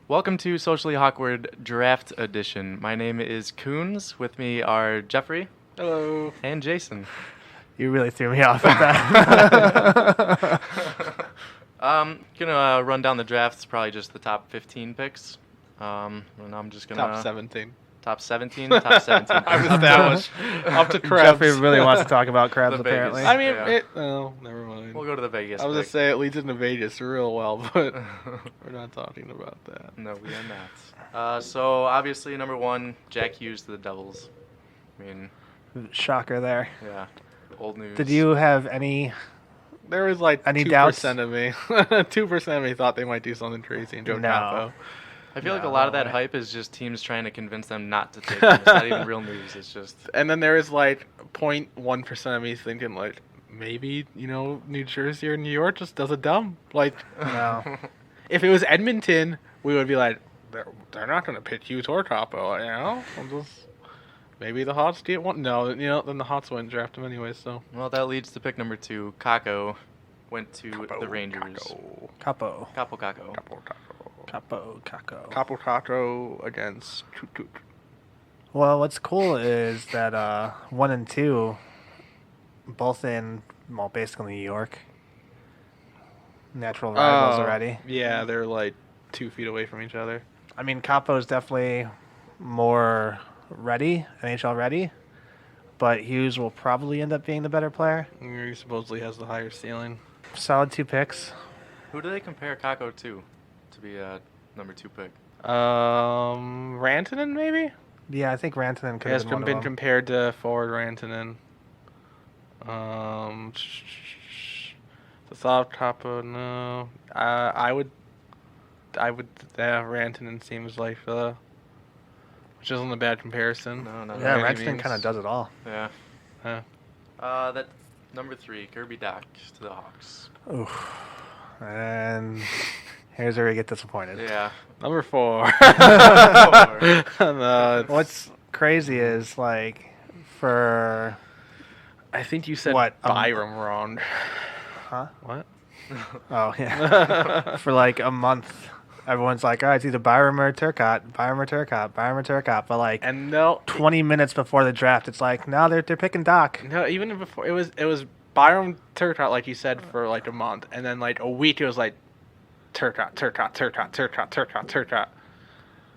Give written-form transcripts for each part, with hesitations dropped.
Welcome to Socially Hawkward Draft Edition. My name is Coons. With me are Jeffrey Hello. and Jason. You really threw me off with that. Gonna run down the drafts, probably just the top 15 picks. And I'm just gonna Top 17. top 17, top 17. I'm established. Up to Krebs. Jeffrey really wants to talk about crabs, The Vegas. apparently. I mean, Yeah. oh, never mind. We'll go to the Vegas. I was going pick. to say it leads into Vegas real well, but we're not talking about that. No, we are not. So obviously number one, Jack Hughes to the Devils. I mean, Shocker there. yeah, old news. Did you have any? There was like Any 2% doubts? of me. 2% of me thought they might do something crazy and Joe No. Campo. I feel like a No, lot of no that way. hype is just teams trying to convince them not to take him. It's not even real news. It's just And then there was like 0.1% of me thinking like, maybe, New Jersey or New York just does it dumb. Like, No. if it was Edmonton, we would be like, they're not going to pick Hughes or Capo, maybe the Hawks get one. No, then the Hawks wouldn't draft him anyway, so. Well, that leads to pick number two. Kako went to the Rangers. Capo. Capo Kako. Capo. Caco. Capo Taco against Toot Toot. Well, what's cool is that 1 and 2, both in, well, basically New York. Natural rivals already. Yeah, they're like 2 feet away from each other. I mean, Capo's definitely more ready, NHL ready, but Hughes will probably end up being the better player. He supposedly has the higher ceiling. Solid 2 picks. Who do they compare Kako to be a number 2 pick? Rantanen maybe? Yeah, I think Rantanen could Has have been one been of them. compared to forward Rantanen. The thought Capo, no. I would. Rantanen seems like which isn't a bad comparison. No, not Yeah, by any Rantanen means. kind of does it all. Yeah. Huh. That number 3, Kirby Dach to the Hawks. Oof. And here's where we get disappointed. Yeah. Number 4. No, What's crazy is, like, for... I think you said What, Byram wrong. Huh? What? Oh, yeah. For, like, a month, everyone's like, all right, it's either Byram or Turcotte, Byram or Turcotte, Byram or Turcotte. But, like, And no, 20 minutes before the draft, it's like, no, they're picking Doc. no, even before it was Byram Turcotte, like you said, for like a month, and then like a week it was like Turcotte,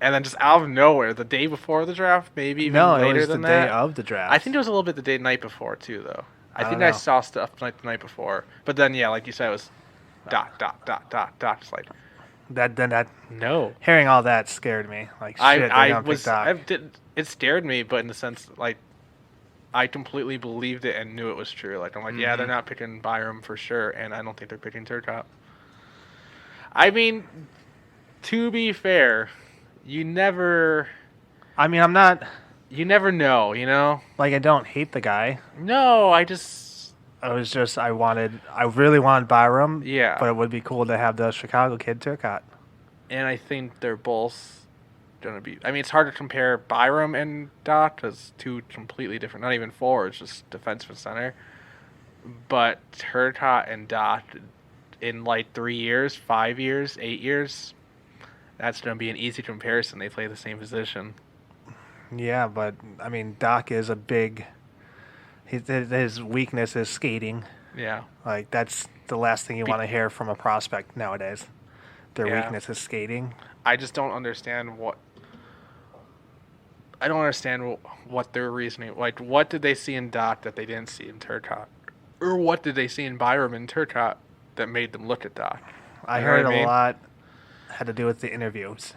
and then just out of nowhere, the day before the draft, maybe even No, later it was the than day that. of the draft. I think it was a little bit the night before too, though. I I think don't I know. saw stuff like the night before, but then yeah, like you said, it was dot, just like that no. hearing all that scared me. Like, shit, they're I gonna pick was Doc. it scared me, but in the sense like I completely believed it and knew it was true. Like I'm like, yeah, they're not picking Byram for sure, and I don't think they're picking Turcotte. I mean, to be fair, you never I mean, I'm not, know, you know? like, I don't hate the guy. No, I just I really wanted Byram. Yeah. But it would be cool to have the Chicago kid Turcotte. and I think they're both gonna be. I mean, it's hard to compare Byram and Dot because 2 completely different. Not even forwards, just defenseman center. But Turcotte and Dot in like 3 years, 5 years, 8 years, that's gonna be an easy comparison. They play the same position. Yeah, but I mean, Doc is a big. His weakness is skating. Yeah. Like, that's the last thing you want to hear from a prospect nowadays. Their Yeah. weakness is skating. I just don't understand what. I don't understand what their reasoning. Like, what did they see in Dot that they didn't see in Turcotte, or what did they see in Byram and Turcotte that made them look at Dot? I You know heard what I a mean? lot had to do with the interviews,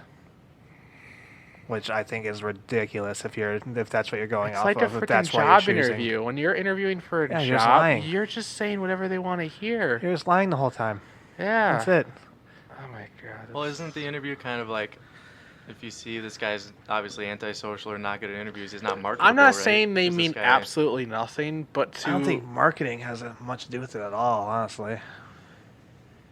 which I think is ridiculous if that's what you're going It's off like a of. If freaking that's why job you're choosing. interview. When you're interviewing for a Yeah, you're just job, lying. you're just saying whatever they want to hear. You're just lying the whole time. Yeah. That's it. Oh my god. Well, isn't the interview kind of like, if you see this guy's obviously antisocial or not good at interviews, he's not marketable, I'm not right? saying they Is this mean guy- absolutely nothing, but I don't think marketing has much to do with it at all, honestly.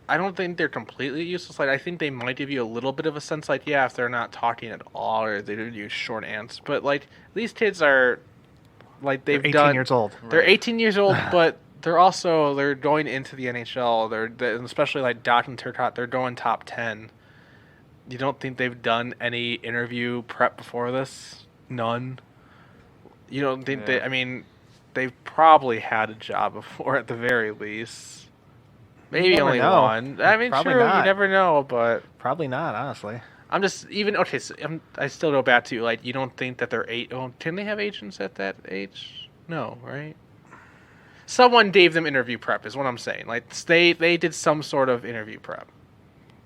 I don't think they're completely useless. Like, I think they might give you a little bit of a sense, like, yeah, if they're not talking at all or they don't use short answers. But, like, these kids are, like, They're they've 18 done. years old. They're Right. 18 years old, but they're going into the NHL. They're especially, like, Dot and Turcotte, they're going top 10. You don't think they've done any interview prep before this? None. You don't think Yeah. I mean, they've probably had a job before at the very least. Maybe never only know. one. I mean, Probably true, you not. never know, but Probably not, honestly. I'm just even okay. So I still go back to like, you don't think that they're can they have agents at that age? No, right? Someone gave them interview prep, is what I'm saying. Like they did some sort of interview prep.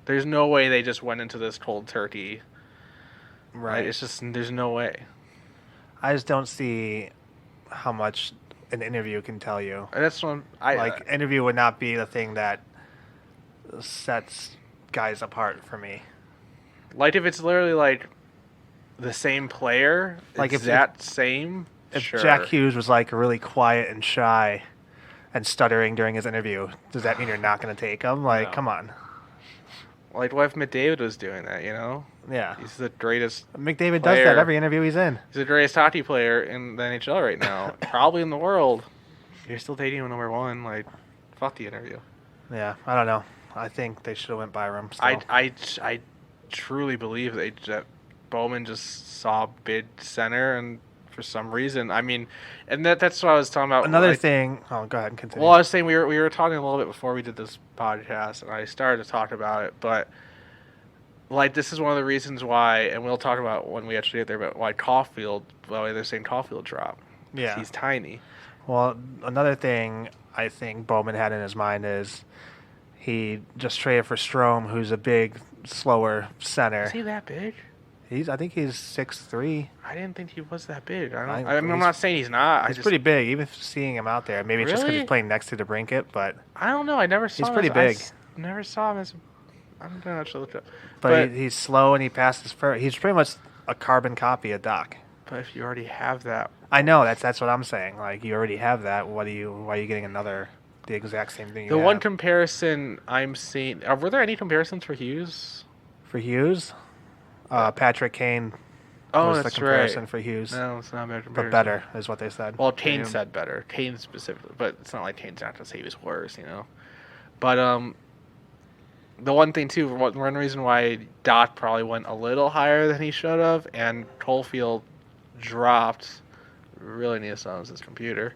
There's no way they just went into this cold turkey. Right. Like, it's just there's no way. I just don't see how much an interview can tell you. And that's what Interview would not be the thing that sets guys apart for me. like if it's literally like the same player, Like if same. If Sure. Jack Hughes was like really quiet and shy and stuttering during his interview, does that mean you're not going to take him? Like, No. come on. Like what if McDavid was doing that? You know, Yeah. he's the greatest. McDavid does player. that every interview he's in. He's the greatest hockey player in the NHL right now, probably in the world. You're still taking him number one. Like, fuck the interview. Yeah, I don't know. I think they should have went Byram. Still. I truly believe that Bowman just saw bid center, and for some reason, I mean, and that's what I was talking about. Another like, thing. Oh, go ahead and continue. Well, I was saying we were talking a little bit before we did this podcast, and I started to talk about it, but like this is one of the reasons why, and we'll talk about when we actually get there, but why they're saying Caulfield dropped. Yeah. He's tiny. Well, another thing I think Bowman had in his mind is he just traded for Strome, who's a big, slower center. Is he that big? I think he's 6'3". I didn't think he was that big. I- I mean, I'm he's- not saying he's not. He's pretty big, even seeing him out there. Maybe it's just because Really? he's playing next to the Brinket, but I don't know. I never saw He's him pretty as, I big. never saw him as. I'm gonna actually look it up. but he's slow and he passes first. He's pretty much a carbon copy of Doc. But if you already have that, I know that's what I'm saying. Like you already have that. Why are you getting the exact same thing? the one comparison I'm seeing. Were there any comparisons for Hughes? for Hughes, Patrick Kane Oh, was the that's comparison right. for Hughes, No, it's not a bad but comparison. better is what they said. Well, Kane Damn. said better. Kane specifically, but it's not like Kane's not gonna say he was worse, you know. But the one thing too, one reason why Dot probably went a little higher than he should have, and Caulfield dropped. Really need to silence his computer.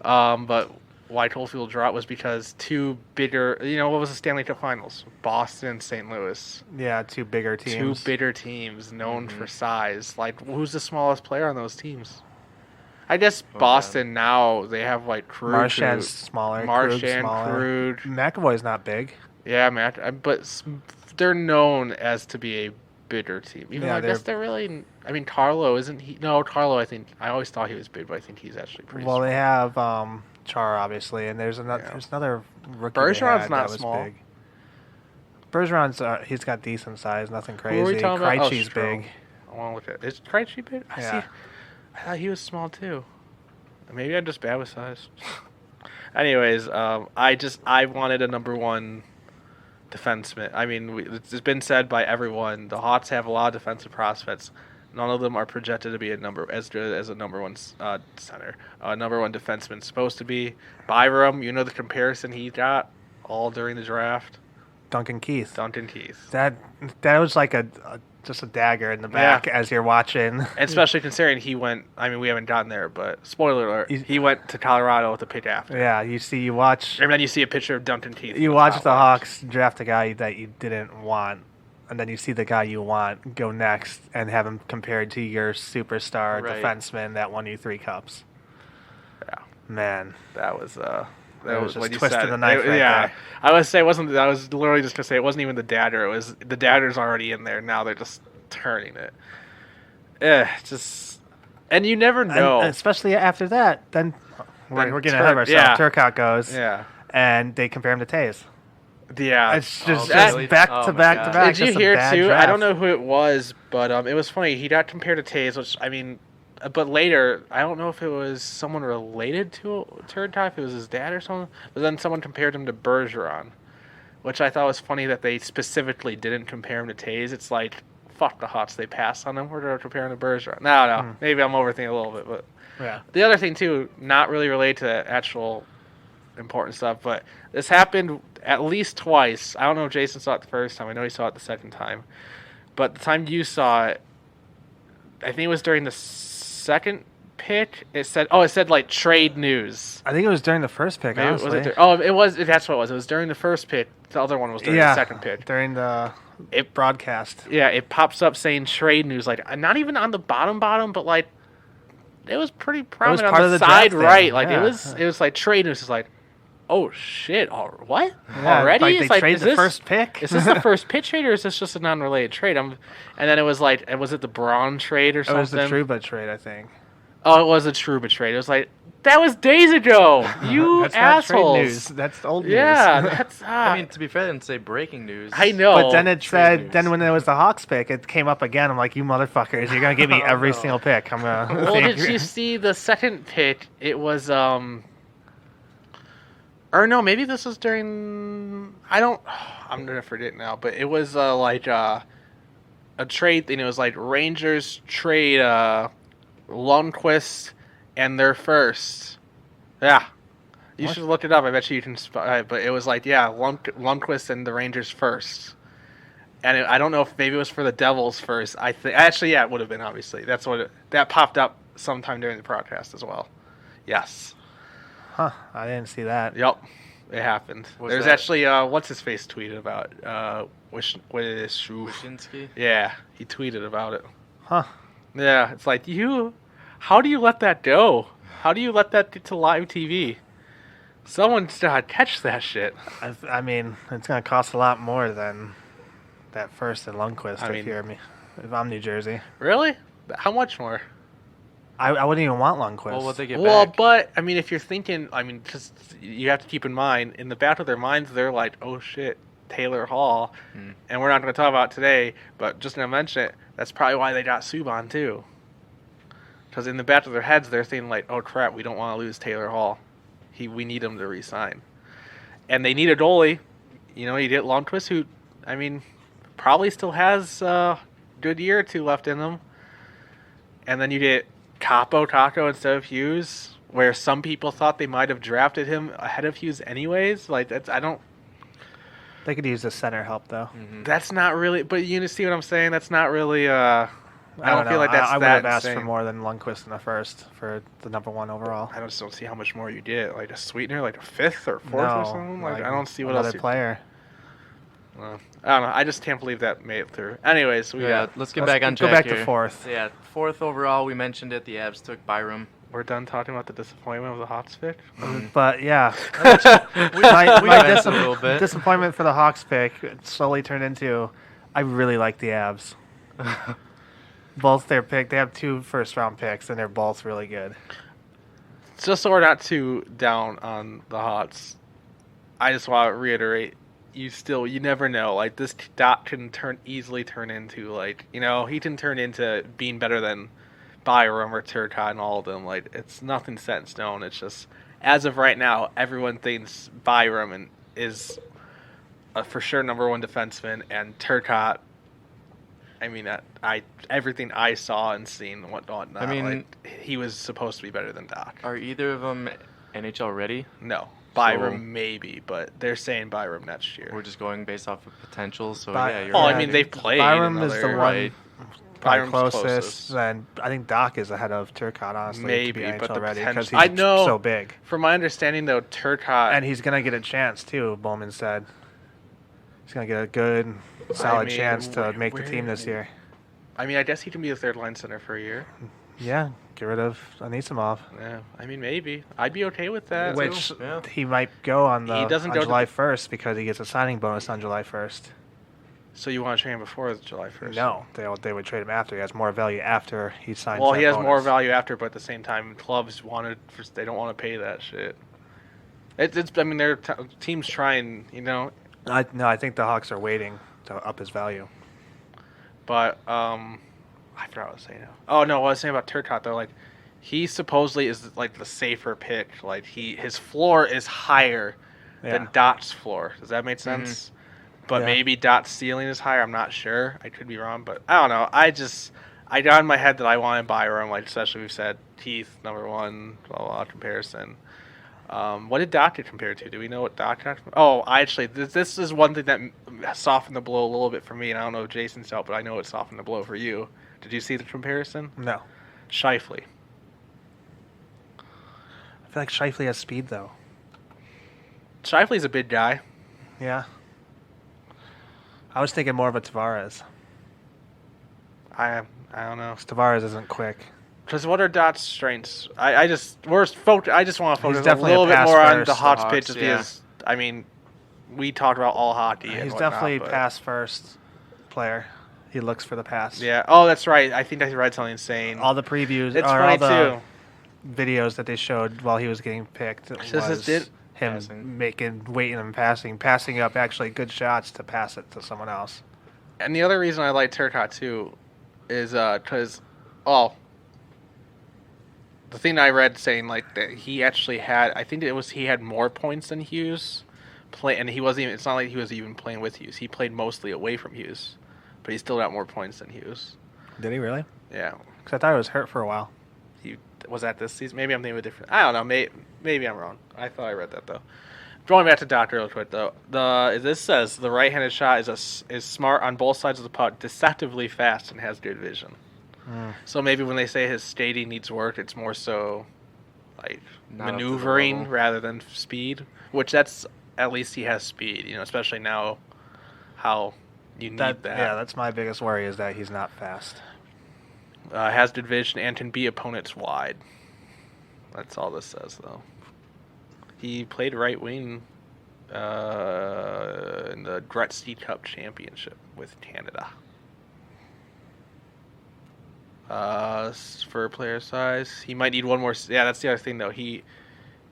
But why Caulfield dropped was because two bigger. You know, what was the Stanley Cup Finals? Boston and St. Louis. Yeah, two bigger teams. Two bigger teams known for size. Like, who's the smallest player on those teams? I guess Boston now, they have like Krug. Marchand's smaller. Krug's Marchand, smaller. Krug. McAvoy's not big. Yeah, but they're known as to be a bigger team. Even Yeah, though I guess they're really. I mean, Carlo isn't he? No, Carlo. I always thought he was big, but I think he's actually pretty. Well, small. they have Char obviously, and there's another rookie. they Bergeron's had not that was small. Big. Bergeron's he's got decent size, nothing crazy. Who are we talking about? Oh, Krejci's Strome. big. I want to look at. Is Krejci big? Yeah. I thought he was small too. Maybe I'm just bad with size. Anyways, I wanted a number one defenseman. I mean, it's been said by everyone. The Hawks have a lot of defensive prospects. None of them are projected to be as good as a number one center. Number one defenseman supposed to be Byram. You know the comparison he got all during the draft. Duncan Keith. Duncan Keith. That was like just a dagger in the back as you're watching. And especially considering he went. I mean, we haven't gotten there, but spoiler alert: he went to Colorado with a pick after. Yeah, you watch. And then you see a picture of Duncan Keith. You watch the Hawks draft a guy that you didn't want, and then you see the guy you want go next and have him compared to your superstar Right. defenseman that won you 3 cups. Yeah, Man, that was That was just when you twisting said the knife right yeah, there. I would say it wasn't. I was literally just gonna say it wasn't even the dadder. It was the dadder's already in there. Now they're just turning it. And you never know. and especially after that, then we're getting ahead of ourselves. yeah. Turcotte goes, Yeah, and they compare him to Taze. yeah. It's just, really? back Oh to my back God. to back. Did you just a hear bad too? I draft. don't know who it was, but it was funny. He got compared to Taze, which I mean, but later I don't know if it was someone related to Turcotte, if it was his dad or something. But then someone compared him to Bergeron, which I thought was funny that they specifically didn't compare him to Taze. It's like, fuck the Hawks, they passed on him. We're going to compare him to Bergeron. No, maybe I'm overthinking a little bit, but Yeah. the other thing too, not really related to actual important stuff, but this happened at least twice. I don't know if Jason saw it the first time. I know he saw it the second time. But the time you saw it, I think it was during the second pick. It said like trade news. I think it was during the first pick, Maybe, honestly. it was. That's what it was. It was during the first pick. The other one was during the second pick. During the broadcast. Yeah, it pops up saying trade news, like not even on the bottom, but like it was pretty prominent part on of the the side draft right. thing, Like yeah. it was like trade news. It's like, oh shit, what? Yeah, Already? like It's they like, trade is the this, first pick. is this the first pitch trade or is this just a non-related trade? And then it was like, was it the Braun trade or It something? was the Trouba trade, I think. Oh, it was a Trouba trade. It was like, that was days ago. You That's assholes. not trade news. That's old news. Yeah, that's. I mean, to be fair, they didn't say breaking news. I know. But then it Trade said, news. then when it was the Hawks pick, it came up again. I'm like, you motherfuckers, you're gonna give me every single pick. I'm gonna. Well, did you see the second pick? It was or no, maybe this was during. I'm gonna forget now, but it was like a trade thing. It was like Rangers trade Lundqvist and their first. Yeah, you should look it up. I bet you can. But it was like Lundqvist and the Rangers first. And I don't know if maybe it was for the Devils first. I think actually, yeah, it would have been obviously. That's what that popped up sometime during the broadcast as well. Yes. Huh? I didn't see that. Yep. It happened. Was There's that- actually what's his face tweeted about Wyshynski? Yeah, he tweeted about it. Huh? Yeah, it's like how do you let that go? How do you let that get to live TV? Someone's gotta catch that shit. I mean, it's gonna cost a lot more than that first and Lundqvist. If I'm New Jersey, Really? How much more? I wouldn't even want Lundqvist. Well, what they get Well, back? but I mean, if you're thinking, just you have to keep in mind, in the back of their minds, they're like, "Oh shit, Taylor Hall," and we're not going to talk about it today, but just gonna mention it. That's probably why they got Subban too, because in the back of their heads, they're thinking like, "Oh crap, we don't want to lose Taylor Hall. We need him to resign," and they need a goalie. You get Lundqvist, who, I mean, probably still has a good year or two left in them, and then you get Taco instead of Hughes, where some people thought they might have drafted him ahead of Hughes anyways. Like They could use the center help though. that's not really. But you see what I'm saying? That's not really. I don't know. feel like that's I would that have asked insane. for more than Lundqvist in the first for the number one overall. I just don't see how much more you get. Like a sweetener, like a fifth or fourth or something. Like I don't see what another else. player. I don't know. I just can't believe that made it through. Anyways, Let's get back on Go track back to here. fourth. So, yeah, fourth overall. We mentioned it. The Avs took Byram. we're done talking about the disappointment of the Hawks pick. But yeah, We my went a little bit. disappointment for the Hawks pick slowly turned into I really like the Avs. Both their pick, they have 2 first-round picks, and they're both really good. Just so we're not too down on the Hawks, I just want to reiterate, you never know. Like, this dot can easily turn into, like, he can turn into being better than Byram or Turcotte and all of them. Like, it's nothing set in stone. It's just, as of right now, everyone thinks Byram is a for sure number 1 defenseman, and Turcotte, I mean, everything I saw and seen and whatnot. I mean, like, he was supposed to be better than Doc. Are either of them NHL ready? No, Byram maybe, but they're saying Byram next year. We're just going based off of potential. So By- yeah, you're Oh, right. I mean, they've played. Byram in is the other- one right. probably Byram's closest, and I think Doc is ahead of Turcotte, honestly, Maybe, to be but NHL the ready potential- because I he's know. so big. From my understanding, though, Turcotte. And he's going to get a chance, too, Bowman said. He's going to get a good, solid mean, chance to where- make the team this year. I mean, I guess he can be a third line center for a year. Yeah, get rid of Anisimov. Yeah, I mean, maybe I'd be okay with that. Which yeah. he might go on He doesn't on go to July 1st because he gets a signing bonus on July 1st. So you want to trade him before July 1st? No, they would trade him after. He has more value after he signs. Well, that he has bonus. more value after, but at the same time, clubs they don't want to pay that shit. It's I mean, their teams trying, I think the Hawks are waiting to up his value. But I forgot what I was saying now. Oh no, what I was saying about Turcotte though, like he supposedly is like the safer pick. Like his floor is higher than Dot's floor. Does that make sense? But Yeah. maybe Dot's ceiling is higher. I'm not sure. I could be wrong, but I don't know. I got in my head that I wanted Byram, like especially we've said Heath number 1, blah blah comparison. What did Doctor compare to? Do we know what Doctor? Oh, this is one thing that softened the blow a little bit for me, and I don't know if Jason's out, but I know it softened the blow for you. Did you see the comparison? No. Shifley. I feel like Shifley has speed, though. Shifley's a big guy. Yeah. I was thinking more of a Tavares. I don't know. 'Cause Tavares isn't quick. Because what are Dot's strengths? I just want to focus definitely a little a bit pass more on first. the Hawks The pitch, Hawks, just yeah. because I mean, we talked about all hockey. And He's whatnot, definitely but- pass first player. He looks for the pass. Yeah. Oh, that's right. I think I read something insane. All the previews, It's or funny all the too. videos that they showed while he was getting picked This was is him passing. waiting and passing up actually good shots to pass it to someone else. And the other reason I like Turcotte too is because, the thing I read saying like that he actually had, I think he had more points than Hughes, and he wasn't even. It's not like he was even playing with Hughes. He played mostly away from Hughes, but he still got more points than Hughes. Did he really? Yeah. Because I thought he was hurt for a while. He was that this season. Maybe I'm thinking of a different. I don't know. Maybe I'm wrong. I thought I read that though. Going back to Doctor real quick though, this says the right-handed shot is smart on both sides of the puck, deceptively fast, and has good vision. So maybe when they say his skating needs work, it's more so like Not up to the maneuvering level. rather than speed. Which that's at least he has speed, especially now how you need that. Yeah, that's my biggest worry is that he's not fast. Has good vision and can beat opponents wide. That's all this says, though. He played right wing in the Gretzky Cup Championship with Canada. For player size, he might need one more. Yeah, that's the other thing, though. He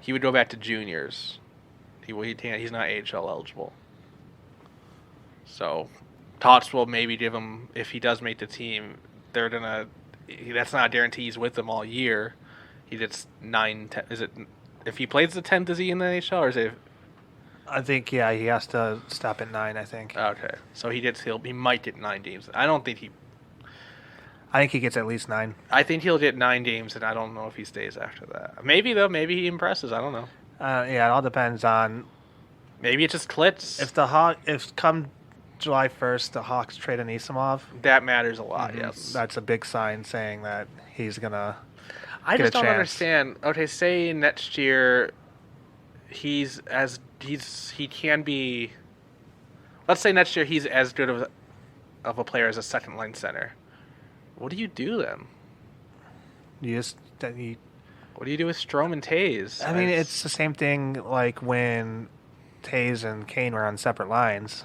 would go back to juniors. He's not AHL eligible. So, Tots will maybe give him, if he does make the team, they're gonna. That's not a guarantee he's with them all year. He gets 9, 10. Is it if he plays the 10th? Is he in the NHL or is it? I think he has to stop at 9. I think. Okay, so he might get 9 games. I don't think he. I think he gets at least 9. I think he'll get 9 games, and I don't know if he stays after that. Maybe though. Maybe he impresses. I don't know. Yeah, it all depends on Maybe it just clicks. if come July 1st the Hawks trade Anisimov. That matters a lot. Yes. That's a big sign saying that he's gonna. I get just a don't chance. understand. Okay, say next year he can be. Let's say next year he's as good of a player as a second line center. What do you do then? What do you do with Strome and Taze? I mean, it's the same thing like when Taze and Kane were on separate lines.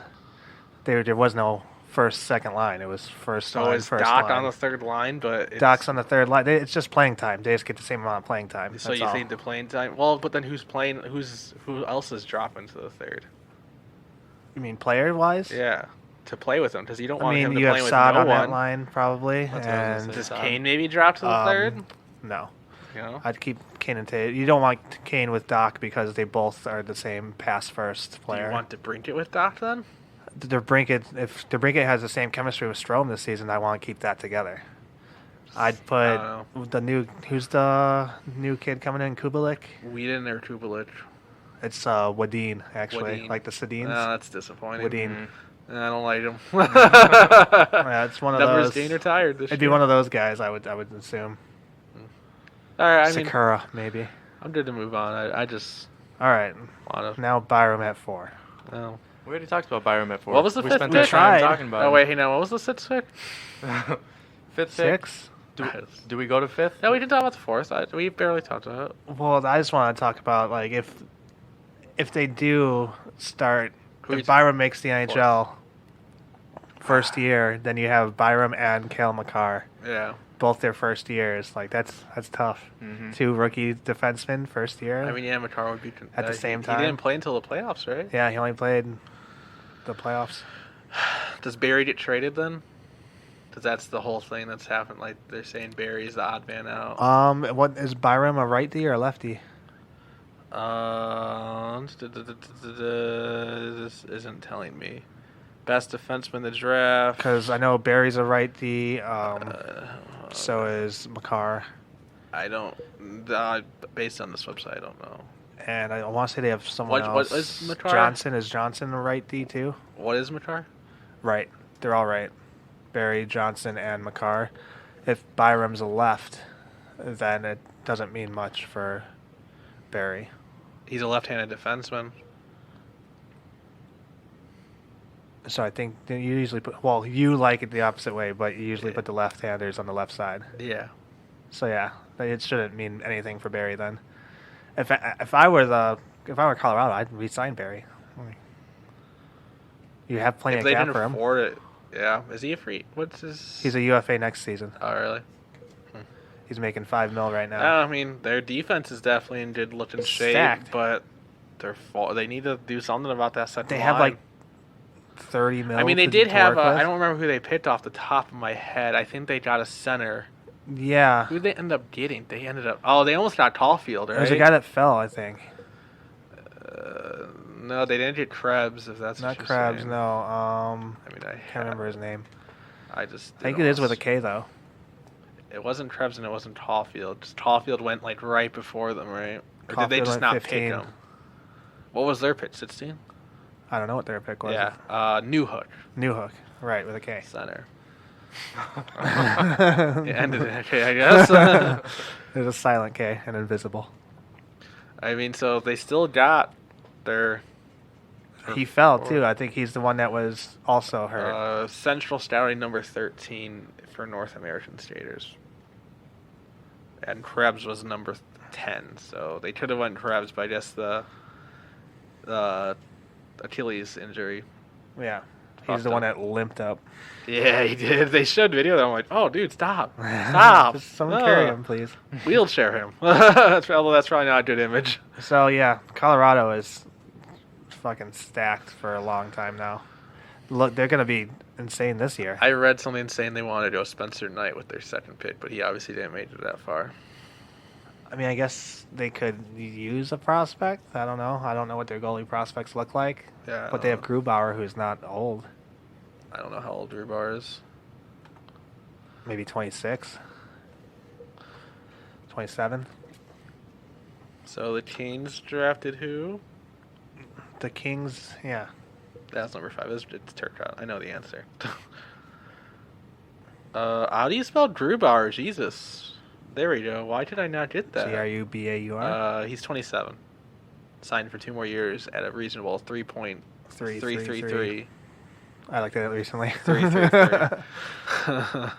There was no first, second line. It was first so line, is first Doc line. on the third line, but Doc's on the third line. It's just playing time. They just get the same amount of playing time. So That's you all. think the playing time? Well, but then who's playing? Who else is dropping to the third? You mean player-wise? Yeah, to play with him because you don't I want him mean, to you play have with Saad no on that one. line probably, That's what I was gonna and say. Does Saad. Kane maybe drop to the third? no. You know, I'd keep Kane and Taze. You don't want Kane with Doc because they both are the same pass-first do player. you want to Brinket with Doc then? If DeBrincat has the same chemistry with Strome this season, I want to keep that together. I'd put who's the new kid coming in, Kubelik? Whedon or Kubelik? It's Wadeen, actually, Wadeen. like the Sedins. No, that's disappointing. Wadeen. I don't like him. Yeah, it's one of Numbers those. getting retired this It'd year. be one of those guys. I would assume. All right, I mean, Sakura, maybe. I'm good to move on. I just All right, want to. now Byram at 4. No. We already talked about Byram at 4. What was the we fifth spent pick? that time We tried. talking about Oh him. wait, hey now, what was the sixth pick? Fifth pick. 6. Do we go to 5th? No, we didn't talk about the fourth. We barely talked about it. Well, I just want to talk about like if they do start, Who you if Byram makes the NHL first year, then you have Byram and Cale Makar, Yeah. both their first years. Like that's tough. Mhm. 2 rookie defensemen first year. I mean, yeah, Makar would be At the same He time. didn't play until the playoffs, right? yeah, he only played the playoffs. Does Barry get traded then? Because that's the whole thing that's happened. Like they're saying Barry's the odd man out. What is Byram, a righty or a lefty? This isn't telling me. Best defenseman in the draft. Because I know Barry's a righty. So is Makar. I don't. Based on this website, I don't know. And I want to say they have someone What else. is Makar? Johnson. Is Johnson the right D too? What is Makar? Right. They're all right. Barry, Johnson, and Makar. If Byram's a left, then it doesn't mean much for Barry. He's a left-handed defenseman. So I think that you usually put. Well, you like it the opposite way, but you usually put the left-handers on the left side. Yeah. So yeah, it shouldn't mean anything for Barry then. If I were Colorado, I'd re-sign Barry. You have plenty If of they cap didn't for him. afford it, yeah. Is he a free? What's his? He's a UFA next season. Oh, really? He's making $5 million right now. I mean, their defense is definitely in good looking shape, Stacked. but they need to do something about that second They line. have like $30 million. I mean, they to did have. work with. I don't remember who they picked off the top of my head. I think they got a center. Yeah, Who did they end up getting? They ended up. Oh, they almost got Caulfield, right? there's a guy that fell. I think No, they didn't get Krebs. If that's not what you're Krabs. saying. No, I mean, I can't remember his name. I just. I think it is with a K though. It wasn't Krebs and it wasn't Caulfield. Just Caulfield went like right before them, right? Or did they Caulfield just went not 15. pick him? What was their pitch? 16? I don't know what their pick was. Yeah. New Hook New Hook, right, with a K. center. It ended in a K, I guess. There's a silent K and invisible. I mean, so they still got their. He fell too. I think he's the one that was also hurt. Central scouting number 13 for North American skaters. And Krebs was number 10, so they could have went Krebs, but I guess the Achilles injury. Yeah, fucked he's the one up. that limped up. Yeah, he did. They showed video that I'm like, oh, dude, stop. Stop. Just someone No. carry him, please. Wheelchair him. That's probably not a good image. So yeah, Colorado is fucking stacked for a long time now. Look, they're gonna be insane this year. I read something saying they wanted to go Spencer Knight with their second pick, but he obviously didn't make it that far. I mean, I guess they could use a prospect. I don't know. I don't know what their goalie prospects look like. Yeah, I But they have don't Grubauer, who's not old. I don't know how old Drew Bar is. Maybe 26. 27. So the Kings drafted who? The Kings, yeah. That's number 5. It's Turcotte. I know the answer. How do you spell Grubauer? Jesus. There we go. Why did I not get that? Grubaur. He's 27. Signed for 2 more years at a reasonable 3.333. I looked at it recently. 333.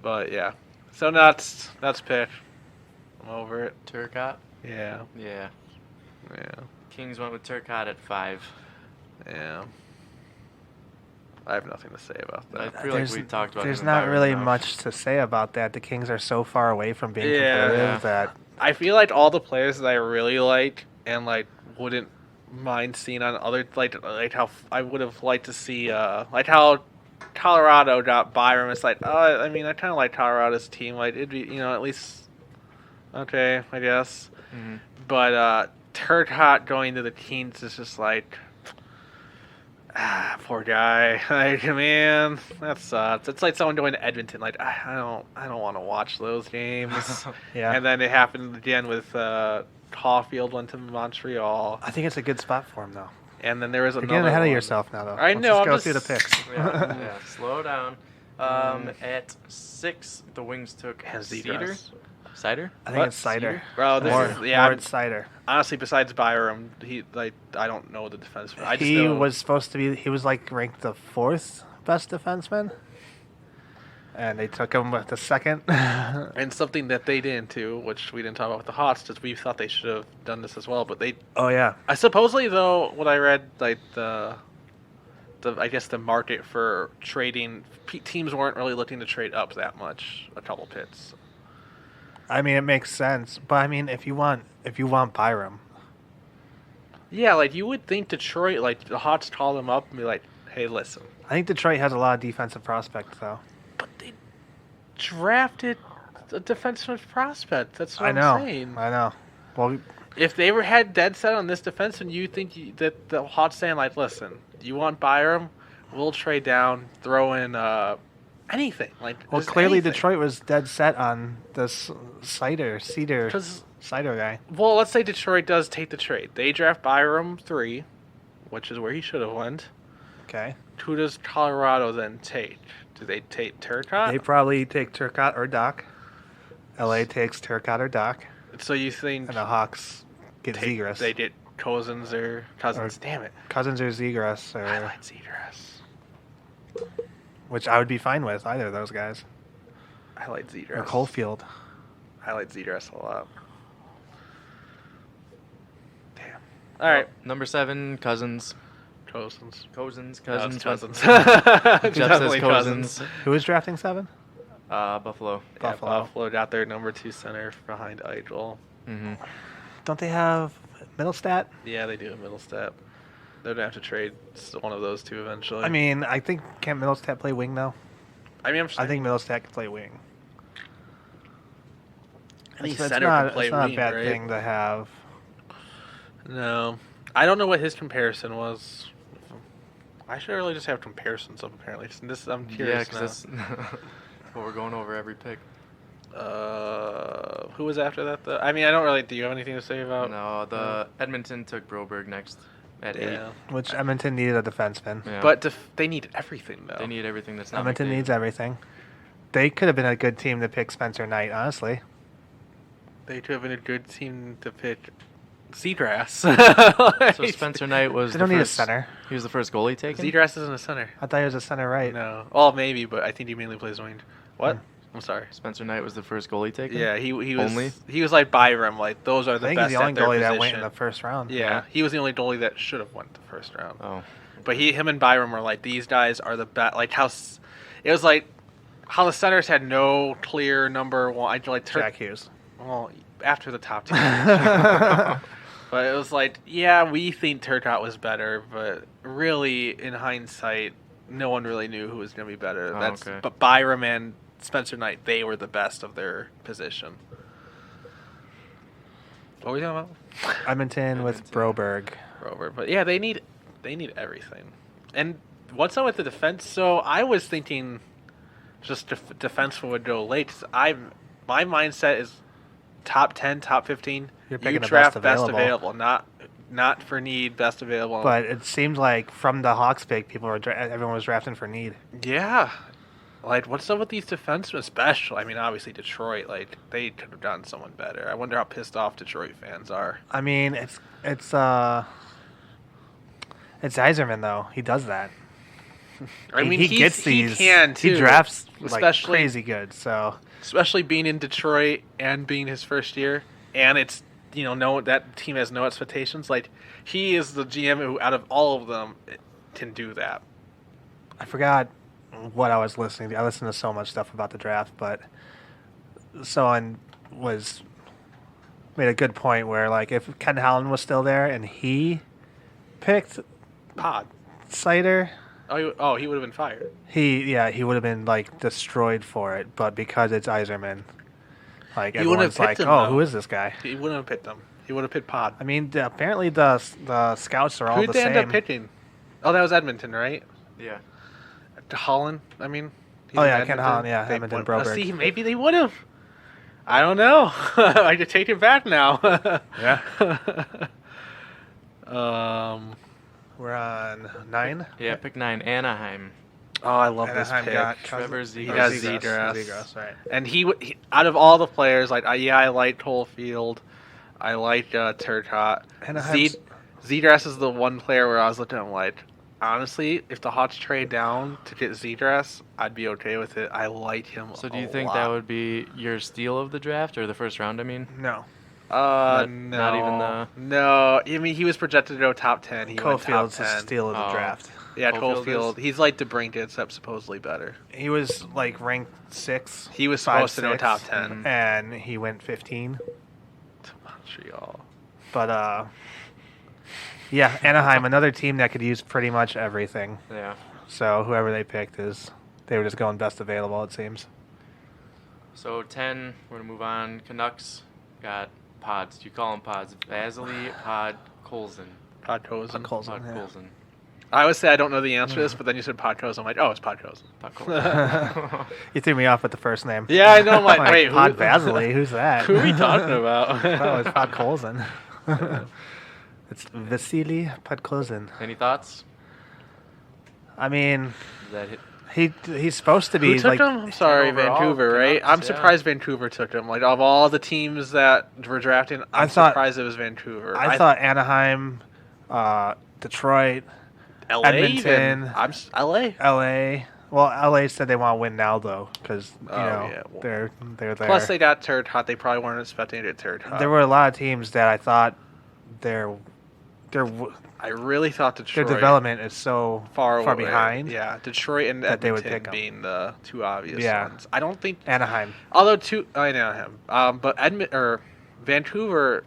But yeah. So that's pick. I'm over it. Turcotte? Yeah. Yeah. Yeah. Kings went with Turcotte at 5. Yeah. I have nothing to say about I that. feel like we talked about There's him and not Byron really enough. much to say about that. The Kings are so far away from being Yeah. competitive that I feel like all the players that I really like and like wouldn't mind seeing on other like how I would have liked to see like how Colorado got Byram. It's like I mean I kind of like Colorado's team. Like it'd be at least okay I guess. Mm-hmm. But Turcotte going to the Kings is just like poor guy. Like man, that sucks. It's like someone going to Edmonton. Like I don't want to watch those games. yeah. And then it happened again with Caulfield went to Montreal. I think it's a good spot for him though. And then there was You're another getting ahead of one. yourself now though. I Let's know, Just I'm go just- through the picks. Yeah, slow down. At 6, the Wings took And Cedar. Zegras. Cider? I think What? it's cider. Bro, this More, is yeah. more it's cider. Honestly, besides Byram, he like I don't know the defenseman. I just He know, was supposed to be. He was like ranked the 4th best defenseman, and they took him with the 2nd. and something that they didn't do, which we didn't talk about with the Hawks, because we thought they should have done this as well. But they, Oh yeah. I supposedly though, what I read, like the I guess the market for trading teams weren't really looking to trade up that much. A couple pits. I mean, it makes sense, but I mean, if you want Byram, Yeah, like you would think Detroit, like the Hawks call them up and be like, "Hey, listen." I think Detroit has a lot of defensive prospects though. But they drafted a defensive prospect. That's what I I'm know. saying. I know. Well, If they were had dead set on this defense, and you think that the Hawks saying like, "Listen, you want Byram? We'll trade down, throw in anything. Like, Well, just clearly anything. Detroit was dead set on this Cider 'Cause- guy. Well, let's say Detroit does take the trade. They draft Byram 3, which is where he should have went. Okay. Who does Colorado then take? Do they take Turcotte? They probably take Turcotte or Doc. LA takes Turcotte or Doc. So you think And the Hawks get Zegras. they did Cousins or Cousins? Damn it! Cousins or Zegras, I or like Zegras. which I would be fine with, either of those guys. I like Zegras. Or Coalfield. I like Zegras a lot. Damn. All right, Number 7, Cousins. Cousins. Cousins. No, it's Cousins. Jeff Jeff says Cousins. Who is drafting 7? Buffalo. Yeah, Buffalo. Buffalo got their number 2 center behind Eichel. Mm-hmm. Don't they have Middlestat? Yeah, they do a middle step. They're gonna have to trade one of those two eventually. I mean, I think can't Middlestat play wing though? I'm just I think Middlestat can play wing. any It's center not, can play it's not wing, a bad right? thing to have. No, I don't know what his comparison was. I should really just have comparisons of apparently. I'm Yeah, curious because now. that's what we're going over every pick. Who was after that? I mean, I don't really. Do you have anything to say about? No, the Edmonton took Broberg next at 8. Yeah. Which Edmonton needed a defenseman. Yeah. But they need everything though. they need everything that's not Edmonton McDavid. needs everything. They could have been a good team to pick Spencer Knight, honestly. They could have been a good team to pick Zegras. So Spencer Knight was They the don't need a first, center. He was the first goalie taken? Zegras isn't a center. I thought he was a center right. No. Well, maybe, but I think he mainly plays wing. What? Hmm. I'm sorry. Spencer Knight was the first goalie taken? Yeah, he was Only? he was like Byram. Like those are I the think best he's the only at their goalie position. that went in the first round. Yeah, he was the only goalie that should have went the first round. Oh. But him and Byram were like, these guys are the best. Like it was like how the centers had no clear number one. I like Jack Hughes. Well, after the top two. But it was like, yeah, we think Turcotte was better, but really, in hindsight, no one really knew who was going to be better. Oh, okay. But Byram and Spencer Knight, they were the best of their position. What were we talking about? Edmonton with Edmonton. Broberg. Rover. But yeah, they need everything. And what's up with the defense? So I was thinking just defenseman would go late. 'Cause my mindset is top 10, top 15. You're picking the draft best available. not for need, best available. But it seemed like from the Hawks pick, everyone was drafting for need. yeah, like what's up with these defensemen? Especially, I mean, obviously Detroit. Like they could have done someone better. I wonder how pissed off Detroit fans are. I mean, it's Yzerman though. He does that. I mean, he gets these. He can too. He drafts like especially crazy good. So especially being in Detroit and being his first year, and it's that team has no expectations. Like he is the GM who, out of all of them, can do that. I forgot what I was listening to. I listened to so much stuff about the draft, but someone made a good point where like if Ken Holland was still there and he picked Pod. Cider, He would have been fired. he would have been like destroyed for it. But because it's Yzerman, like He wouldn't have everyone's like, picked him, oh, though. who is this guy? He wouldn't have picked them. He would have picked Pod. I mean, apparently the scouts are all Who the did they same. end up picking? Oh, that was Edmonton, right? Yeah. Holland. I mean. he's Oh, in yeah, Ken Edmonton. Holland, yeah, They Edmonton, would- Broberg. See, maybe they would have. I don't know. I could take it back now. Yeah. um. We're on 9. Yeah, pick 9, Anaheim. Oh, I love this Anaheim pick. got Trevor Cousins- Zegras. He got Zegras. Zegras. Zegras, right. And he out of all the players, like I liked Holefield, I liked Turcotte. Anaheim's- Zegras is the one player where I was looking at him like, honestly, if the Hawks trade down to get Zegras, I'd be okay with it. I like him. So do you a think lot. that would be your steal of the draft or the first round, I mean? No. No. not even the- No, I mean he was projected to go top 10. He went top Cofield's 10. a steal of the Oh. draft. Yeah, Caulfield Cofield. is? He's like DeBrincat, except supposedly better. He was like ranked 6. He was 5, supposed to go 6, top 10. and he went 15. To Montreal. But yeah, Anaheim, another team that could use pretty much everything. Yeah. So whoever they picked they were just going best available, it seems. So 10, we're going to move on. Canucks got Pods. Do you call them Pods? Vasily Pod Colson. Todd Cozen. Colson, Pod yeah. Colson. I would say I don't know the answer to this, but then you said Podco's. I'm like, oh, it's Podco's. You threw me off with the first name. Yeah, I know. I'm like, wait, Pod Vasily, who's that? who are we talking about? Oh, it's Podkolzin. It's Vasily Podkolzin. Any thoughts? I mean, Is that hit? he's supposed to be Who took like him? I'm sorry, overall, Vancouver, right? I'm yeah. surprised Vancouver took him. Like, of all the teams that were drafting, I'm surprised it was Vancouver. I thought Anaheim, Detroit, LA Edmonton, even. LA. LA. Well, LA said they want to win now though, because Yeah. they're there. Plus, they got turd hot. They probably weren't expecting it turd hot. There were a lot of teams that I thought their I really thought Detroit. their development is so far away. behind. Yeah, Detroit and that they would Edmonton pick 'em. being the two obvious Yeah. ones. I don't think. Anaheim. Although I know him. But Vancouver,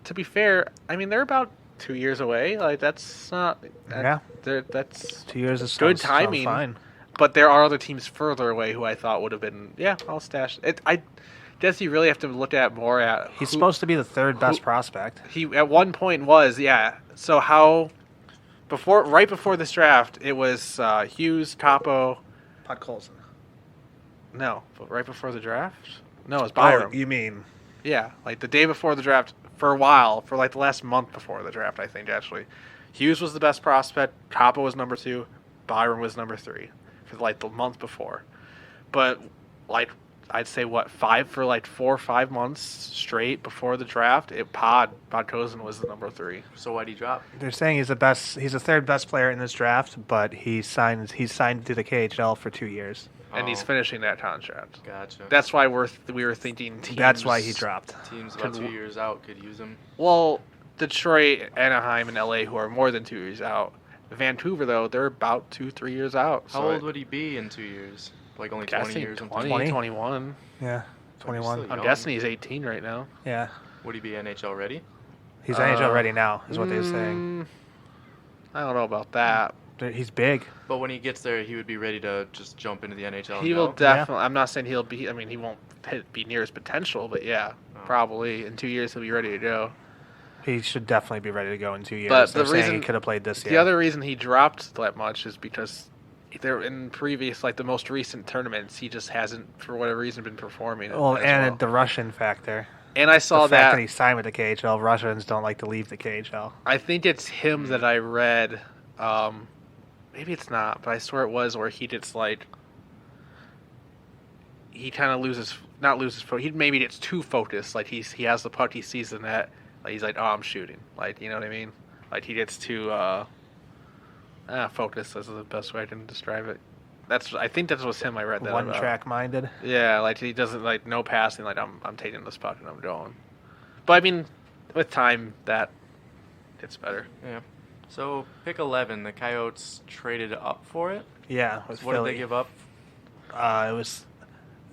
to be fair, I mean they're about 2 years away. Like that's not. Yeah. That's 2 years is good sounds timing. fine. But there are other teams further away who I thought would have been. Yeah, I'll stash it. I guess you really have to look at more at. He's supposed to be the third best prospect. He at one point was, yeah. So how right before this draft, it was Hughes, Capo. Podkolzin. No, but right before the draft? No, it was Byram. You mean? Yeah, like the day before the draft, for a while, for like the last month before the draft, I think actually. Hughes was the best prospect, Capo was number 2, Byram was number 3 for like the month before. But like I'd say 4 or 5 months straight before the draft, Podkolzin was the number 3. So why'd he drop? They're saying he's the third best player in this draft, but he's signed to the KHL for 2 years. And he's finishing that contract. Gotcha. That's why we were thinking teams. That's why he dropped. Teams about 2 years out could use him. Well, Detroit, Anaheim, and LA, who are more than 2 years out. Vancouver, though, they're about 2-3 years out. How old would he be in 2 years? Like only 20 years? 20, 21. Yeah, 21. Still I'm young. guessing he's 18 right now. Yeah, Would he be NHL ready? he's NHL ready now, is what they're saying. I don't know about that. He's big. But when he gets there, he would be ready to just jump into the NHL. He will definitely. I'm not saying he'll be. I mean, he won't be near his potential, but yeah, probably in 2 years he'll be ready to go. He should definitely be ready to go in 2 years. But the They're saying reason- he could have played this year. The other reason he dropped that much is because they're in previous, like the most recent tournaments, he just hasn't, for whatever reason, been performing. Well, as and well. the Russian factor. And I saw the fact that. that he signed with the KHL. Russians don't like to leave the KHL. I think it's him that I read. Maybe it's not, but I swear it was where he gets like. He kind of not loses focus. He maybe gets too focused. Like he has the puck, he sees the net. Like he's like, oh, I'm shooting. Like, you know what I mean? Like he gets too focused. Is the best way I can describe it. I think that was him. I read that. One about. track minded. Yeah, like he doesn't like no passing. Like I'm taking this puck and I'm going. But I mean, with time that gets better. Yeah. So pick 11. The Coyotes traded up for it. Yeah. With What Philly. did they give up? It was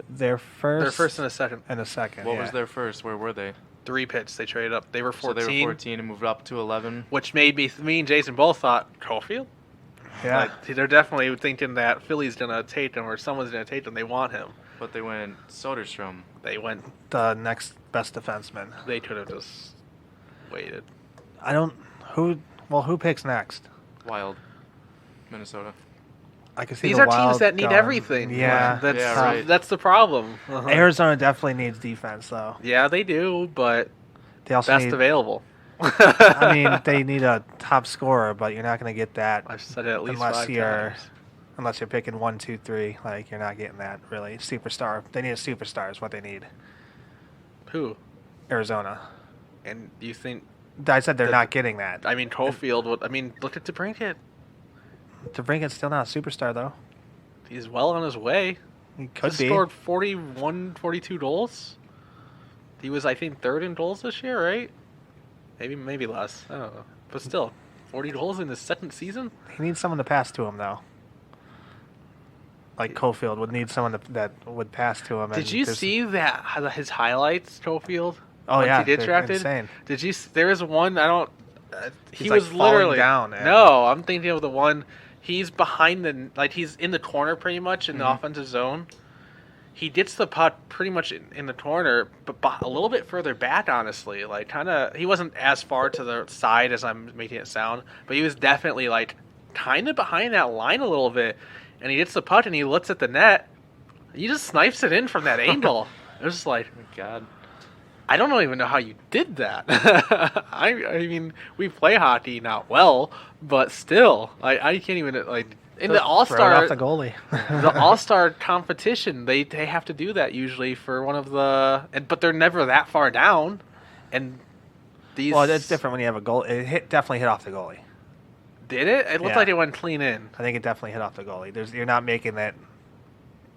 their first. Their first and a second. And a second. What yeah. was their first? Where were they? 3 picks. They traded up. They were 14. So they were 14 and moved up to 11. Which made me and Jason both thought Caulfield. Yeah. Like, they're definitely thinking that Philly's gonna take him or someone's gonna take him. They want him. But they went Soderstrom. They went. The next best defenseman. They could have just waited. I don't. Who picks next? Wild. Minnesota. I can see These the are teams Wild that need going. everything. Yeah. That's Yeah, right. that's the problem. Arizona definitely needs defense, though. Yeah, they do, but They also best need. available. I mean, they need a top scorer, but you're not going to get that I've said it at least unless 5 you're times. unless you're picking 1, 2, 3. Like you're not getting that really superstar. They need a superstar is what they need. Who? Arizona. And you think? I said they're The- not getting that. I mean, Caulfield. Look at DeBrincat. DeBrincat's still not a superstar though. He's well on his way. He could He be. scored 41, 42 goals. He was, I think, 3rd in goals this year, right? Maybe less. I don't know. But still, 40 goals in his 2nd season? He needs someone to pass to him though. Like Cofield would need someone that would pass to him. Did and you there's- see that his highlights, Caulfield? Oh once yeah, he did they're drafted. insane. Did you? There was one. I don't. He He's, was like, falling literally down, and- No, I'm thinking of the one. He's behind he's in the corner pretty much in the Mm-hmm. offensive zone. He gets the puck pretty much in the corner, but a little bit further back, honestly. Like, kind of, he wasn't as far to the side as I'm making it sound, but he was definitely, like, kind of behind that line a little bit, and he gets the puck and he looks at the net. He just snipes it in from that angle. It was just like, Oh, God. I don't even know how you did that. I mean, we play hockey not well, but still, I can't even like in the All Throw it Star off the goalie. the All Star competition. They have to do that usually for one of the, but they're never that far down, and these. Well, it's different when you have a goal. It definitely hit off the goalie. Did it? It looked Yeah. like it went clean in. I think it definitely hit off the goalie. You're not making that.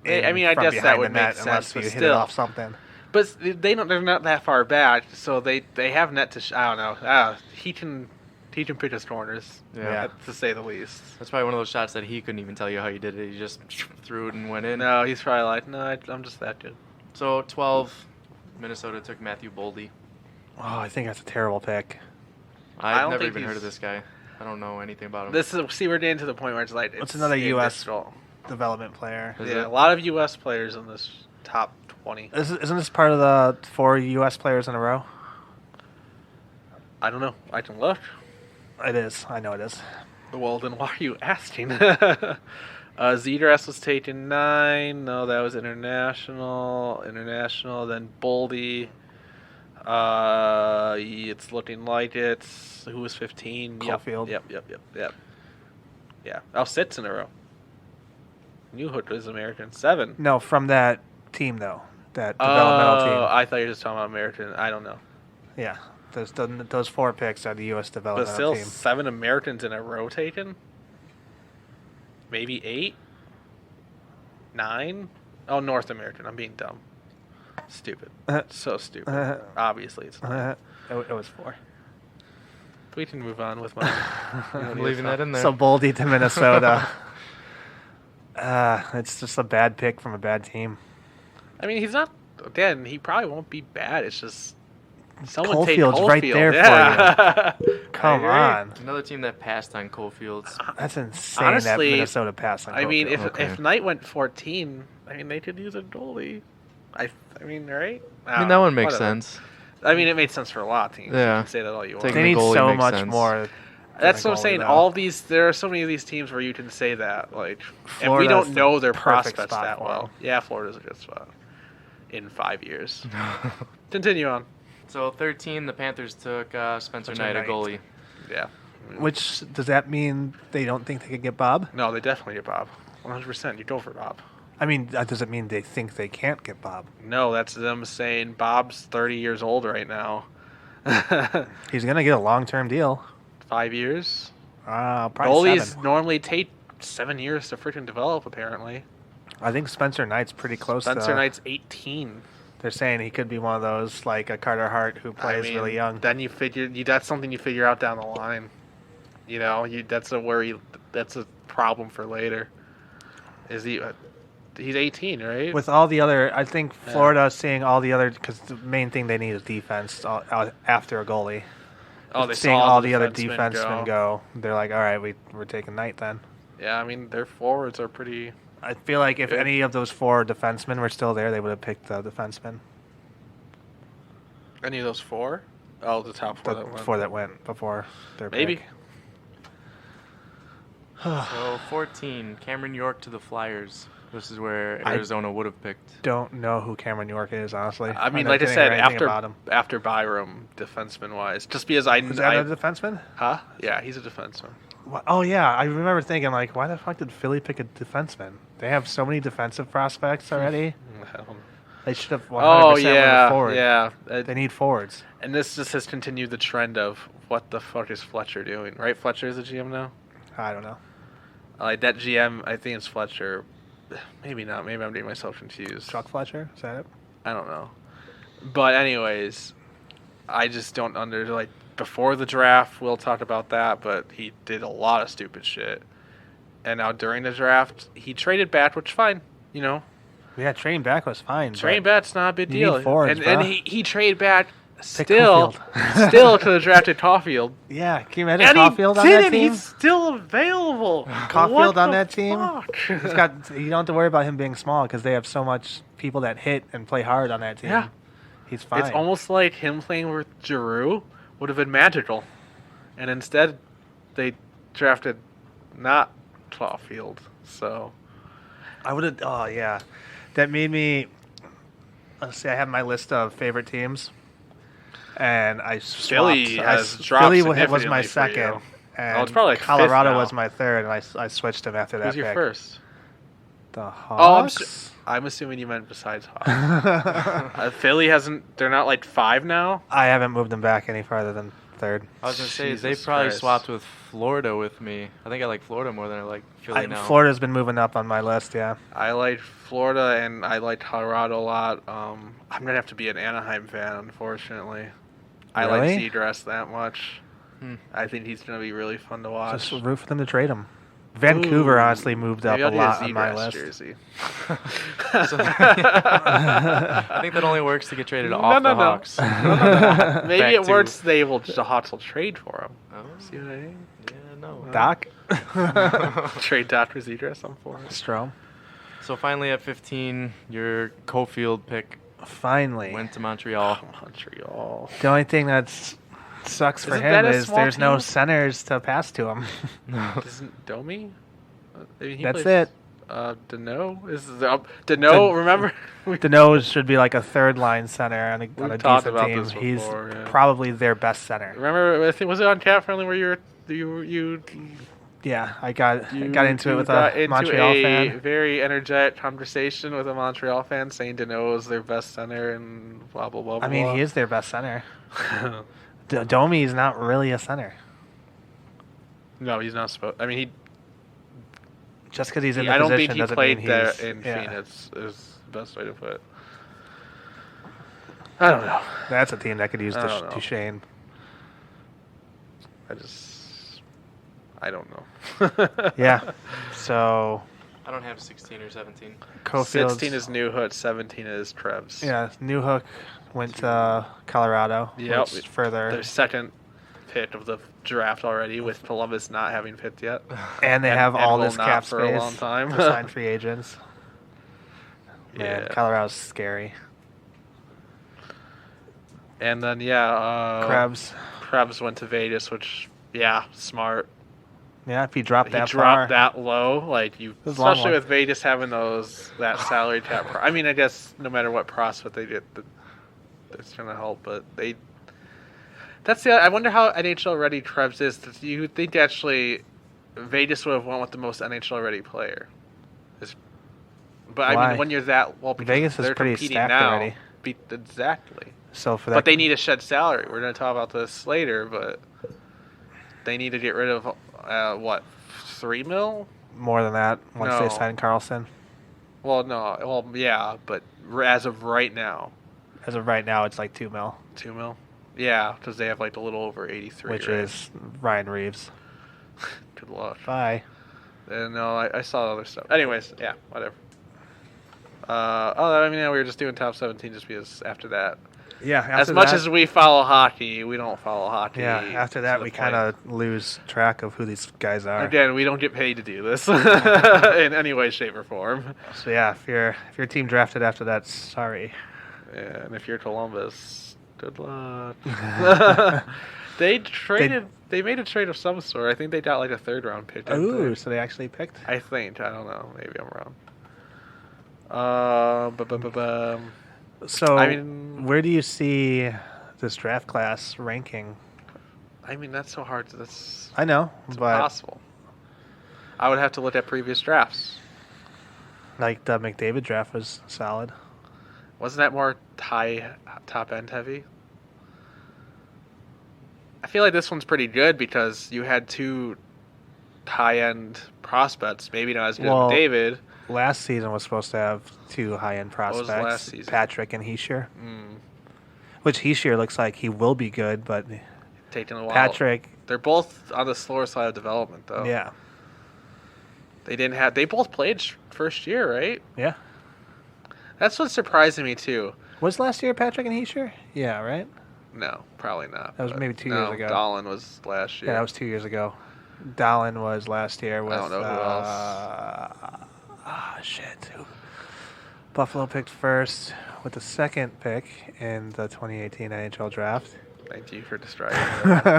I mean, I from guess that behind would the make net sense, unless but you hit it still. off something. But they're not that far back, so they have net to. I don't know. He can pick his corners. Yeah. To say the least. That's probably one of those shots that he couldn't even tell you how he did it. He just threw it and went in. No, he's probably like, no, I'm just that good. So 12, Minnesota took Matthew Boldy. Oh, I think that's a terrible pick. I don't I've never think even heard he's- of this guy. I don't know anything about him. We're getting to the point where it's like What's another US difficult. development player? Is Yeah, it? a lot of U.S. players in this top 20. Isn't this part of the 4 U.S. players in a row? I don't know. I can look. It is. I know it is. Well, then why are you asking? Zdras was taken 9. No, that was international. Then Boldy. It's looking like it's who was 15. Caulfield. Yep. Yeah. Oh, 6 in a row. Newhook was American. 7. No, from that team though. That developmental team. I thought you were just talking about American. I don't know. Yeah. Those 4 picks are the U.S. But developmental still, team. 7 Americans in a row taken? Maybe 8? 9? Oh, North American. I'm being dumb. Stupid. So stupid. Obviously, it's not. It was 4. We can move on with my... I'm leaving that in there. So Boldy to Minnesota. It's just a bad pick from a bad team. I mean, he's not... Again, he probably won't be bad. It's just... Someone take Caulfield's right Caulfield. there Yeah. for you. Come agree. on. Another team that passed on Cofields. That's insane Honestly, that Minnesota passed on I mean, Caulfield. if Knight went 14, I mean, they could use a goalie. I mean, right? I mean, that one makes Whatever. sense. I mean, it made sense for a lot of teams. Yeah. You can say that all you want. Taking they the need goalie so makes much sense. That's more. than a what I'm goalie, saying. though. All these, there are so many of these teams where you can say that, like, and we Florida's don't the know their perfect prospects spot that for well. them. Yeah, Florida's a good spot. In 5 years. Continue on. So 13, the Panthers took Spencer Spencer Knight, a Knight. goalie. Yeah. Which does that mean they don't think they could get Bob? No, they definitely get Bob. 100%. You go for Bob. I mean, that doesn't mean they think they can't get Bob. No, that's them saying Bob's 30 years old right now. He's gonna get a long-term deal. 5 years. Probably Goalies 7. normally take 7 years to freaking develop. Apparently, I think Spencer Knight's pretty close. Spencer Knight's 18. They're saying he could be one of those like a Carter Hart who plays really young. Then you figure that's something you figure out down the line. You know, that's a worry. That's a problem for later. Is he? He's 18, right? With all the other, I think Florida seeing all the other, because the main thing they need is defense after a goalie. oh, they Seeing saw all the other defensemen defensemen go, they're like, all right, we're taking Knight then. Yeah, I mean their forwards are pretty. I feel like if Good. any of those 4 defensemen were still there, they would have picked the defenseman. Any of those 4? Oh, the top 4 that went. 4 that went before their Maybe. pick. So 14, Cameron York to the Flyers. This is where Arizona would have picked. Don't know who Cameron York is, honestly. I mean, know like I anything said, or anything about him. after Byram, defenseman wise, just because I Is that a defenseman? huh? Yeah, he's a defenseman. Oh yeah, I remember thinking like, why the fuck did Philly pick a defenseman? They have so many defensive prospects already. They should have 100% Oh went yeah, forward. yeah. They need forwards. And this just has continued the trend of what the fuck is Fletcher doing? Right, Fletcher is the GM now. I don't know. Like that GM, I think it's Fletcher. Maybe not. Maybe I'm getting myself confused. Chuck Fletcher, is that it? I don't know. But anyways, I just don't like before the draft. We'll talk about that. But he did a lot of stupid shit. And now during the draft, he traded back, which is fine. You know, Yeah, trading back was fine. trading but back's not a big you need deal. forwards, and bro. he traded back Pick still Caulfield. still could have drafted Caulfield. Yeah, can you imagine And Caulfield he on that didn't. team? He's still available. Caulfield What on the that team? fuck? He's got. You don't have to worry about him being small because they have so much people that hit and play hard on that team. Yeah. He's fine. It's almost like him playing with Giroux would have been magical, and instead they drafted not Clawfield. So I would have. Oh yeah, that made me. Let's see. I have my list of favorite teams, and I swapped. Philly has dropped Philly was significantly my for second, you. and it's probably like fifth Colorado now. was my third, and I switched him after that. Who's your pick. first? The Oh, Hawks. I'm assuming you meant besides Hawks. Philly hasn't. They're not like 5 now. I haven't moved them back any farther than third. I was gonna say they Jesus probably Christ. swapped with Florida with me. I think I like Florida more than I like Philly now. Florida's been moving up on my list. Yeah. I liked Florida and I liked Colorado a lot. I'm gonna have to be an Anaheim fan, unfortunately. I like Really? Seagrass that much. I think he's gonna be really fun to watch. Just root for them to trade him. Vancouver Ooh. honestly moved up Maybe a I'll get lot on my Seagrass list. jersey. I think that only works to get traded off the Hawks. Maybe Back it to- works. The Hawks will trade for him. Oh, See what I mean? yeah, no. Doc. Trade Dr. Seagrass. I'm for it. Strom. So finally at 15, your Cofield pick Finally. went to Montreal. Montreal. The only thing that sucks for Isn't that him a is small there's no team? centers to pass to him. Isn't Domi? I mean, That's it. Deneau Deneau. Remember? Deneau should be like a third line center on a We've talked decent about team. this He's before, yeah. probably their best center. Remember? I think was it on Cat Friendly where you Yeah, I got into it you with got a into Montreal a fan. very energetic conversation with a Montreal fan saying Deneau is their best center and blah blah blah. I mean, he is their best center. Domi is not really a center. No, he's not supposed. I mean, he. Just because he's in the I don't position think he doesn't played mean there he's in yeah. Phoenix. Is the best way to put it. I don't know. That's a team that could use I don't know. Duchesne. I don't know. Yeah. So I don't have 16 or 17. Cofield's 16 is New Hood, 17 is Trev's. Yeah, New Hook went to Colorado. Yep. Which further. Their second pick of the draft already, with Columbus not having picked yet. And they have all will this not cap for space a long time. to sign free agents. Man, Yeah. Colorado's scary. And then Krebs went to Vegas, which smart. Yeah, if he dropped He that dropped far. that low, like was a long especially one. with Vegas having that salary cap. I mean, I guess no matter what prospect they get, it's gonna help. But I wonder how NHL ready Krebs is. Do you think actually Vegas would have won with the most NHL ready player? But I Why? mean, when you're that well, because Vegas is they're pretty competing stacked now. already. Exactly. So for that, But they need to shed salary. We're going to talk about this later, but they need to get rid of $3 million? more than that once No. they sign Carlson. Well, no. Well, yeah, but as of right now, As of right now, it's like $2 million, $2 million. Yeah, because they have like a little over 83. which right? is Ryan Reeves. Good luck. Bye. And no, I saw other stuff. Anyways, yeah, whatever. I mean, we were just doing top 17 just because after that. Yeah. As much as we follow hockey, we don't follow hockey. yeah, after to that the we point. kind of lose track of who these guys are. Again, we don't get paid to do this in any way, shape, or form. So yeah, if your team drafted after that, sorry. Yeah, and if you're Columbus, good luck. They made a trade of some sort. I think they got like a 3rd round pick. didn't Ooh, they? so they actually picked. I think. I don't know. Maybe I'm wrong. So I mean- where do you see this draft class ranking? I mean, that's so hard. That's I know, but impossible. I would have to look at previous drafts. like the McDavid draft was solid. Wasn't that more top end heavy? I feel like this one's pretty good because you had 2 high end prospects. Maybe not as good Well, as David. Last season was supposed to have 2 high-end was prospects, last season? Patrick and Heischer. Mm, Which Heischer looks like he will be good, but taking a while. Patrick, They're both on the slower side of development, though. yeah, They both played first year, right? yeah. That's what's surprising me too. Was last year Patrick and Heischer? Yeah, right. No, probably not. That was but maybe 2 no, years ago. Dahlin was last year. Yeah, that was 2 years ago. Dallin was last year with. don't know who else. Shit. Buffalo picked first with the 2nd pick in the 2018 NHL Draft. Thank you for describing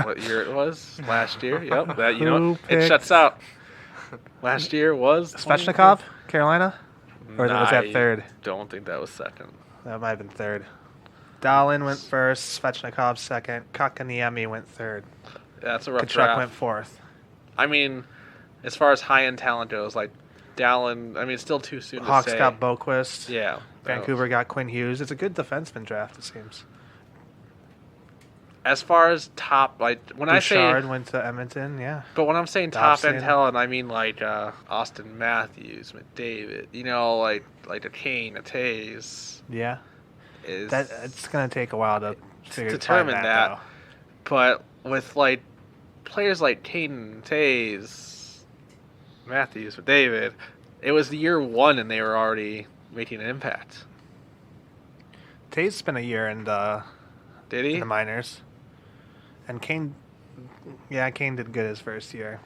what year it was. Last year. Yep. That Who it picked- shuts out. last year was Svechnikov, Carolina? Or was that third? Don't think that was second. That might have been third. Dahlin went first, Svechnikov second, Kakaniemi went third. That's a rough Kachuk draft. went fourth. I mean, as far as high-end talent goes, like Dallin, I mean, it's still too soon to Hawks say. got Boquist. Yeah. Vancouver got Quinn Hughes. It's a good defenseman draft, it seems. As far as top, like, when Bouchard I say... went to Edmonton, yeah. But when I'm saying top-end Dobson. talent, I mean, like, Austin Matthews, McDavid, you know, like a Kane, a Taze. Yeah. Is It's going to take a while to determine find that. though. But with, like, players like Kane, Taze, Matthews, McDavid, it was the year one and they were already making an impact. Tate's spent a year in the Did he? minors. And Kane did good his first year.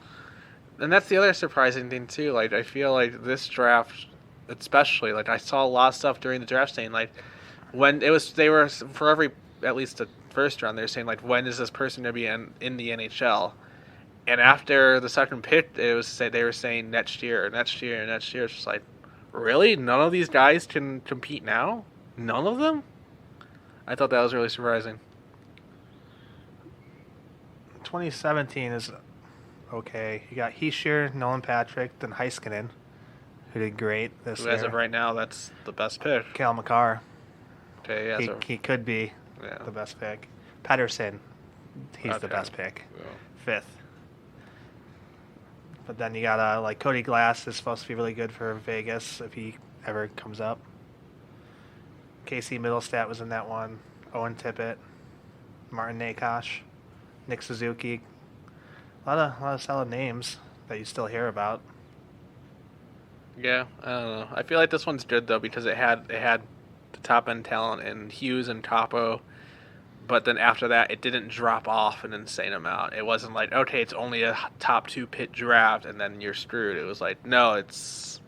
And that's the other surprising thing too. Like, I feel like this draft, especially, like, I saw a lot of stuff during the draft saying, like, when they were for every, at least the first round, they're saying, like, when is this person going to be in the NHL? And after the second pick, they were saying next year. It's just like, really? None of these guys can compete now? None of them? I thought that was really surprising. 2017 is okay. You got Heischer, Nolan Patrick, then Heiskanen, who did great this Who, year. as of right now, that's the best pick. Cal McCarr. Okay, He could be the best pick. Patterson, he's the Okay. best pick. Yeah. Fifth. But then you got like Cody Glass is supposed to be really good for Vegas if he ever comes up. Casey Middlestat was in that one. Owen Tippett, Martin Nakash, Nick Suzuki. A lot of solid names that you still hear about. Yeah, I don't know. I feel like this one's good though because it had the top end talent in Hughes and Capo, but then after that it didn't drop off an insane amount. It wasn't like, okay, it's only a top 2 pick draft and then you're screwed. It was like, no, it's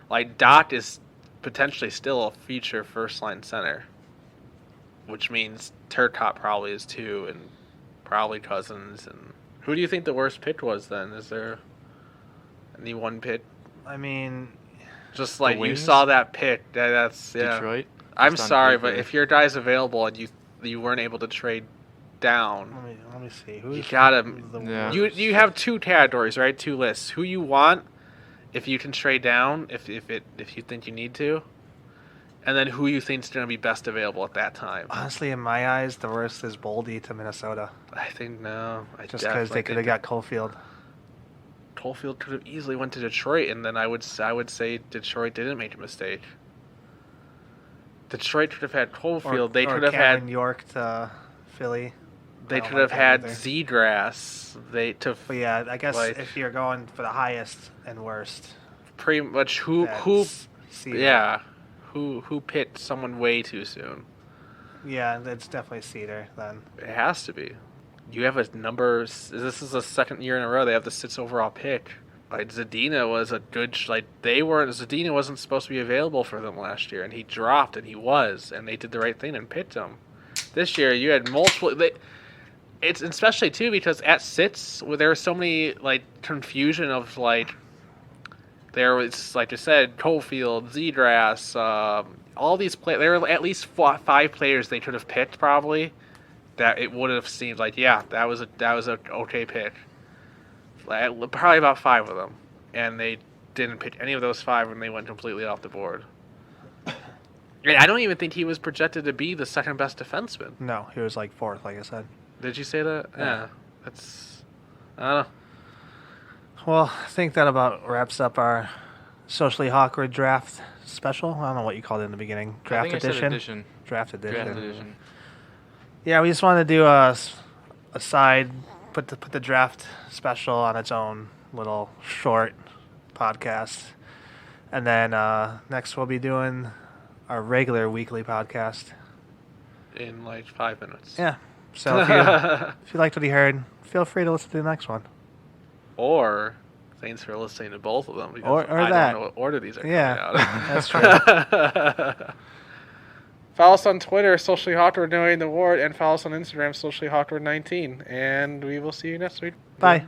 like Doc is potentially still a future first line center, which means Turcotte probably is too, and probably Cousins. And who do you think the worst pick was then? Is there any one pick? I mean, Just like you Wings? saw that pick, that's yeah. Detroit. I'm Just on sorry, paper. but if your guy's available and you weren't able to trade down, let me see. you gotta. the Yeah. worst? You have 2 categories, right? 2 lists. Who you want, if you can trade down, if you think you need to, and then who you think's gonna be best available at that time. Honestly, in my eyes, the worst is Boldy to Minnesota. I think no. I Just because definitely they could have think got Caulfield. Caulfield could have easily went to Detroit, and then I would say Detroit didn't make a mistake. Detroit could have had Caulfield. They could have Cameron had. York to Philly. They I don't could have like had that either. Zegras. But yeah, I guess like- if you're going for the highest and worst, pretty much who that's Cedar. yeah, who picked someone way too soon. Yeah, it's definitely Cedar then. It has to be. You have a number. This is the second year in a row they have the 6th overall pick. Like Zadina was a good. Zadina wasn't supposed to be available for them last year, and he dropped, and he was, and they did the right thing and picked him. This year you had multiple. It's especially too because at 6 where there was so many like confusion of like. There was, like I said, Caulfield, Zegras, all these players. There were at least 5 players they could have picked probably. That it would have seemed like, yeah, that was a okay pick. Probably about 5 of them, and they didn't pick any of those 5, and they went completely off the board. And I don't even think he was projected to be the second best defenseman. No, he was like fourth, like I said. Did you say that? Yeah, that's. I don't know. Well, I think that about wraps up our socially awkward draft special. I don't know what you called it in the beginning. Draft I think I said edition. edition. Draft edition. Draft edition. Yeah, we just wanted to do a side, put the draft special on its own little short podcast, and then next we'll be doing our regular weekly podcast. In like 5 minutes. Yeah. So if you liked what you heard, feel free to listen to the next one. Or thanks for listening to both of them. Because Or I that. don't know what order these are Yeah, coming out. that's true. Follow us on Twitter, Socially Hawkward, knowing the ward, and follow us on Instagram, Socially Hawkward 19. And we will see you next week. Bye.